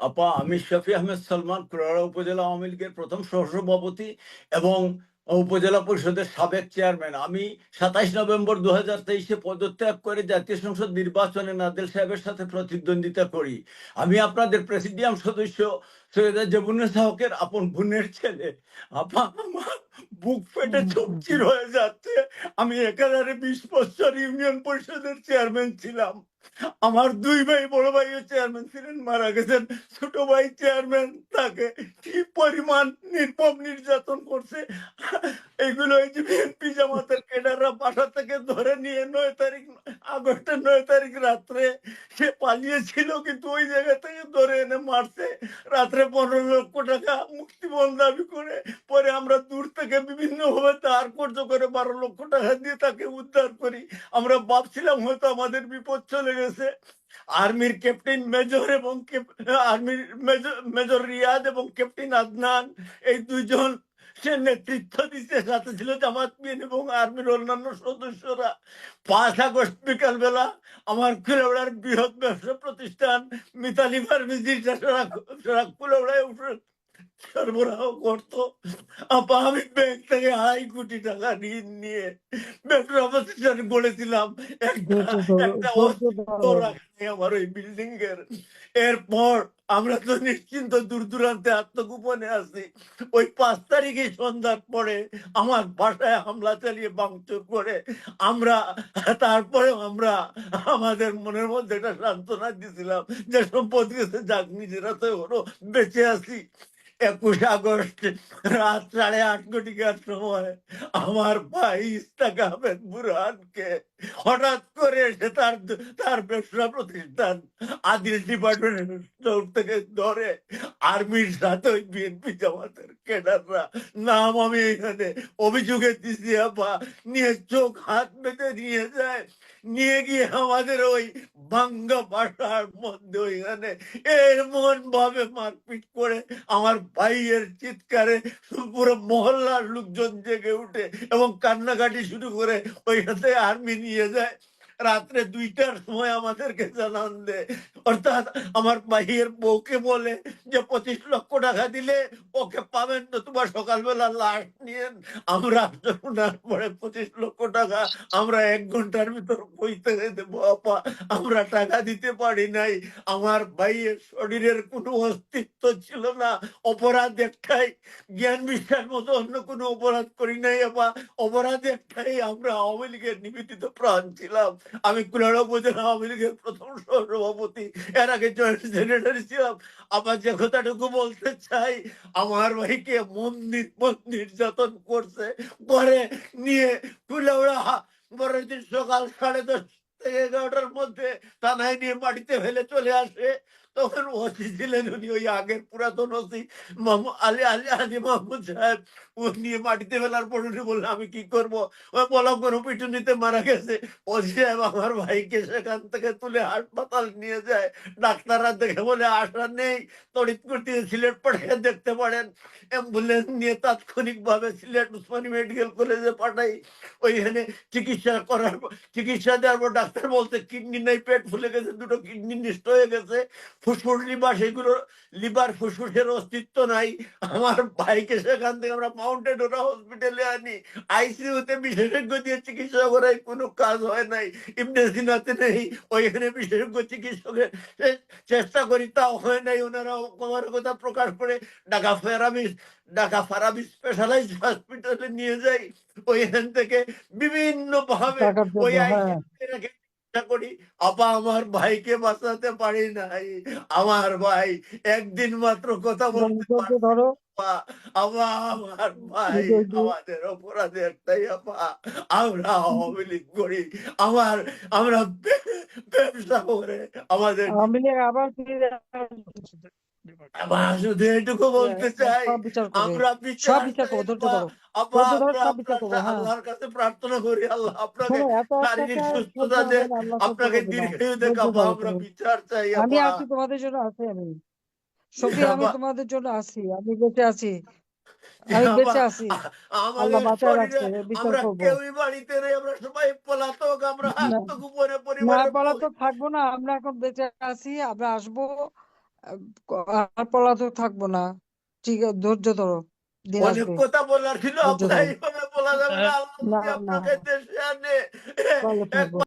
আপা, আমি শফি আহমেদ সালমান, কুলাউড়া উপজেলা আওয়ামী লীগের প্রথম সহসভাপতি এবং উপজেলা পরিষদের সাবেক চেয়ারম্যান। আমি 27 নভেম্বর 2023-এ পদত্যাগ করে জাতীয় সংসদ নির্বাচনে নাদেল সাহেবের সাথে প্রতিদ্বন্দ্বিতা করি। আমি আপনাদের প্রেসিডিয়াম সদস্য সৈয়দা জেবুন্নেসা হকের আপন বোনের ছেলে। আপা, আমার বুক ফেটে চৌচির হয়ে যাচ্ছে। আমি একাধারে 20 বছর ইউনিয়ন পরিষদের চেয়ারম্যান ছিলাম। আমার দুই ভাই, বড় ভাইও চেয়ারম্যান ছিলেন, মারা গেছেন। ছোট ভাই চেয়ারম্যান, তাকে কি পরিমাণ নির্মম নির্যাতন করছে এগুলো এই যে বিএনপি জামাতের ক্যাডাররা বাসা থেকে ধরে নিয়ে 9 তারিখ, আগস্টের 9 তারিখ রাত্রে সে পালিয়েছিল, কিন্তু ওই জায়গা থেকে ধরে এনে মারছে। রাত্রে 15 লক্ষ টাকা মুক্তিপণ দাবি করে পরে আমরা দূর থেকে বিভিন্ন ভাবে ধার কর্য করে 12 লক্ষ টাকা দিয়ে তাকে উদ্ধার করি। আমরা ভাবছিলাম হয়তো আমাদের বিপদ চলে গেছে। আর্মির ক্যাপ্টেন মেজর এবং আর্মির মেজর রিয়াদ এবং ক্যাপ্টেন আদনান, এই দুইজন সে নেতৃত্ব দিতে, সাথে ছিল জামাত বিএনপি এবং আর্মির অন্যান্য সদস্যরা। 5 আগস্ট বিকাল বেলা আমার কুলাউড়ার বৃহৎ ব্যবসা প্রতিষ্ঠান মিতালি ফার্মেসি কুলাউড়ায় সরবরাহ করতো। আপা, আমি ব্যাংক থেকে 2.5 কোটি টাকা ঋণ নিয়ে ব্যবসা প্রতিষ্ঠান গড়েছিলাম। একটা অস্তিত্ব রাখেনি আমার ওই বিল্ডিং এর। এরপর আমরা তো নিশ্চিন্ত দূর দূরান্তে আত্মগোপনে আছি। ওই 5 তারিখে সন্ধ্যার পরে আমার বাসায় হামলা চালিয়ে ভাঙচুর করে তারপরে আমরা আমাদের মনের মধ্যে একটা সান্ত্বনা দিয়েছিলাম যে সম্পদ গেছে, যাক, নিজেরা তো ওরও বেঁচে আছি। 21 আগস্ট রাত 8:30 সময় আমার ভাই ইস্তাক আহমেদ বুরহানকে হঠাৎ করে এসে তার ব্যবসা প্রতিষ্ঠান আদিল ডিপার্টমেন্ট স্টোর থেকে ধরে আর্মির সাথে ওই বিএনপি জামাতের ক্যাডাররা, নাম আমি এখানে অভিযোগে দিছি আপা, নিয়ে চোখ হাত বেঁধে নিয়ে যায়। নিয়ে গিয়ে আমাদের ওই ভাঙ্গা বাসার মধ্যে ওইখানে এমন ভাবে মারপিট করে আমার ভাইয়ের চিৎকারে পুরো মহল্লার লোকজন জেগে উঠে এবং কান্নাকাটি শুরু করে ওইখানে আর্মি নিয়ে যায়। রাত্রে 2টার সময় আমাদেরকে জানান দেয়, অর্থাৎ আমার ভাইয়ের বউকে বলে যে 25 লক্ষ টাকা দিলে ওকে পাবেন, না তোমার সকালবেলা লাশ নিয়ে। আমরা শোনার পরে 25 লক্ষ টাকা আমরা 1 ঘন্টার ভিতর কই থেকে দেবো আপা? আমরা টাকা দিতে পারি নাই। আমার ভাইয়ের শরীরের কোনো অস্তিত্ব ছিল না। অপরাধ একটাই, জ্ঞান বিশ্বাস মতো অন্য কোনো অপরাধ করি নাই আপা। অপরাধ একটাই, আমরা আওয়ামী লীগের নিবেদিত প্রাণ ছিলাম। আমি কুলাউড়া উপজেলা আওয়ামী লীগের প্রথম সহসভাপতি, এর আগে জয়েন্ট সেক্রেটারি ছিলাম। আবার যে কথাটুকু বলতে চাই, আমার ভাইকে মন নির্যাতন করছে, পরে নিয়ে কুলাউড়া পরের দিন সকাল 10:30 থেকে 11টার মধ্যে থানায় নিয়ে মাটিতে ফেলে চলে আসে। তখন ওসি ছিলেন উনি, ওই আগের পুরাতন ওসি আলী আলী আলী মাহমুদ সাহেব। ও নিয়ে মাটিতে ফেলার পর উনি বললেন আমি কি করবো, ওই বলা কোনো পিটুনিতে মারা গেছে। ওসি সাহেব আমার ভাইকে সেখান থেকে তুলে হাসপাতাল নিয়ে যায়। ডাক্তাররা দেখে বলে আশা নেই, তড়িৎ করতে সিলেট পাঠিয়ে দেখতে পারেন। অ্যাম্বুলেন্স নিয়ে তাৎক্ষণিক ভাবে সিলেট উসমানী মেডিকেল কলেজে পাঠাই। ওইখানে চিকিৎসা দেওয়ার পর ডাক্তার বলতে কিডনি নাই, পেট ফুলে গেছে, 2টো কিডনি নষ্ট হয়ে গেছে, ফুসফুস লিভার, সেগুলো লিভার ফুসফুসের অস্তিত্ব নাই। আমার ভাইকে সেখান থেকে আমরা মাউন্টেন ওরা হসপিটালে আনি। আইসিইউতে বিশেষজ্ঞ দিয়ে চিকিৎসা করাই কোনো কাজ হয় নাই। ইবনে সিনাতে নেই, ওইখানে বিশেষজ্ঞ চিকিৎসকের চেষ্টা করি, তাও হয় নাই। ওনারা আমার কথা প্রকাশ করে ঢাকা ফারাবি স্পেশালাইজ হসপিটালে নিয়ে যাই। ওইখান থেকে বিভিন্ন ভাবে ওই চেষ্টা করি। আপা, আমার ভাইকে বাঁচাতে পারি নাই। আমার ভাই একদিন মাত্র কথা বলতে পারো। আমার ভাই, আমাদের অপরাধ একটাই আপা, আমরা আওয়ামী লীগ করি, আমরা ব্যবসা করে আমাদের আবার শুধু এটুকু বলতে চাই, আমরা বিচার আল্লাহর কাছে প্রার্থনা করি, আল্লাহ আপনাকে শারীরিক সুস্থতা দেন, আপনাকে দীর্ঘায়ু দেখ আপা। আমরা বিচার চাই আমি আপা। আছি তোমাদের জন্য, আছি আমি সফি, আমি তোমাদের জন্য আছি, আমি বেঁচে আছি, আমি বেঁচে আছি। আল্লাহ আমাদের বাঁচায় রাখছে, শরীরে বিচার আমরা করবো। কেউই বাড়িতে নেই, আমরা সবাই পলাতক, আমরা আত্মগোপনে না পরিবারের বলা তো থাকবো না, আমরা এখন বেঁচে আছি, আমরা আসবো, আর পলাতক থাকবো না। ঠিক আছে, ধৈর্য ধরো, দিন অনেক আসবে, কথা বলার ছিল, ধৈর্য আপনার ধরো। এইভাবে বলা যাবে না। আল্লাহ না যদি না, আপনাকে দেশে আনে ভালো এক থাকবো।